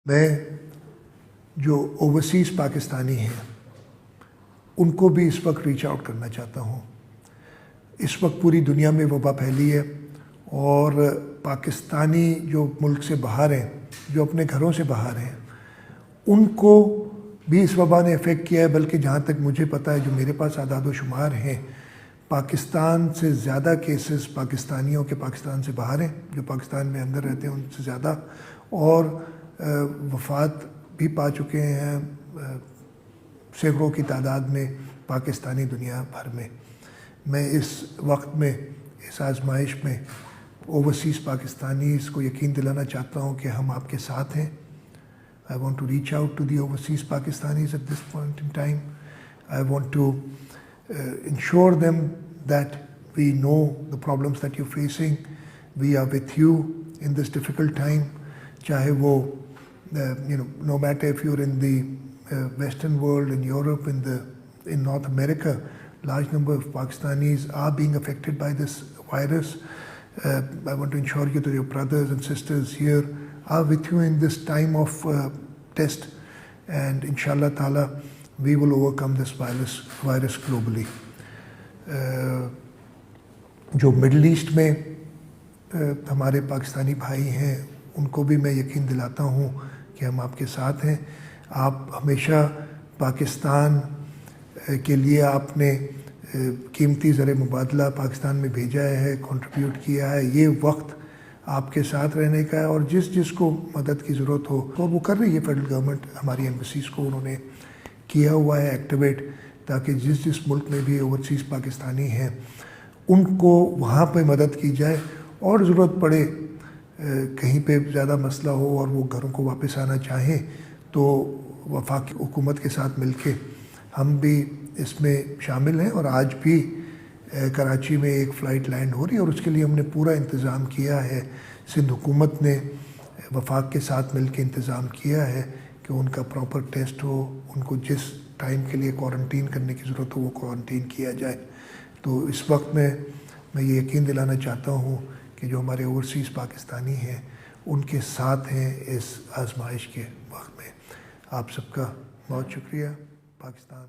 میں جو اوورسیز پاکستانی ہیں ان کو بھی اس وقت ریچ آؤٹ کرنا چاہتا ہوں۔ اس وقت پوری دنیا میں وبا پھیلی ہے اور پاکستانی جو ملک سے باہر ہیں، جو اپنے گھروں سے باہر ہیں، ان کو بھی اس وبا نے افیکٹ کیا ہے۔ بلکہ جہاں تک مجھے پتہ ہے، جو میرے پاس اعداد و شمار ہیں، پاکستان سے زیادہ کیسز پاکستانیوں کے پاکستان سے باہر ہیں، جو پاکستان میں اندر رہتے ہیں ان سے زیادہ، اور وفات بھی پا چکے ہیں سینکڑوں کی تعداد میں پاکستانی دنیا بھر میں۔ میں اس وقت میں، اس آزمائش میں اوورسیز پاکستانیز کو یقین دلانا چاہتا ہوں کہ ہم آپ کے ساتھ ہیں۔ I want to reach out to the overseas Pakistanis at this point in time. I want to ensure them that we know the problems that you're facing. We are with you in this difficult time. Chahe wo, no matter if you're in the Western world, in Europe, in North America, large number of Pakistanis are being affected by this virus. I want to ensure you that your brothers and sisters here are with you in this time of test, and inshallah ta'ala we will overcome this virus globally. جو middle asset میں ہمارے پاکستانی بھائی ہیں ان کو بھی میں یقین دلاتا ہوں کہ ہم آپ کے ساتھ ہیں۔ آپ ہمیشہ پاکستان کے لیے آپ نے قیمتی زر مبادلہ پاکستان میں بھیجا ہے، کنٹریبیوٹ کیا ہے۔ یہ وقت آپ کے ساتھ رہنے کا ہے، اور جس کو مدد کی ضرورت ہو تو وہ کر رہی ہے۔ فیڈرل گورنمنٹ ہماری ایمبیسیز کو انہوں نے کیا ہوا ہے ایکٹیویٹ، تاکہ جس ملک میں بھی اوورسیز پاکستانی ہیں ان کو وہاں پہ مدد کی جائے، اور ضرورت پڑے کہیں پہ زیادہ مسئلہ ہو اور وہ گھروں کو واپس آنا چاہیں تو وفاقی حکومت کے ساتھ مل کے ہم بھی اس میں شامل ہیں۔ اور آج بھی کراچی میں ایک فلائٹ لینڈ ہو رہی ہے، اور اس کے لیے ہم نے پورا انتظام کیا ہے۔ سندھ حکومت نے وفاق کے ساتھ مل کے انتظام کیا ہے کہ ان کا پراپر ٹیسٹ ہو، ان کو جس ٹائم کے لیے کوارنٹین کرنے کی ضرورت ہو وہ کوارنٹین کیا جائے۔ تو اس وقت میں یہ یقین دلانا چاہتا ہوں کہ جو ہمارے اوورسیز پاکستانی ہیں ان کے ساتھ ہیں اس آزمائش کے وقت میں۔ آپ سب کا بہت شکریہ۔ پاکستان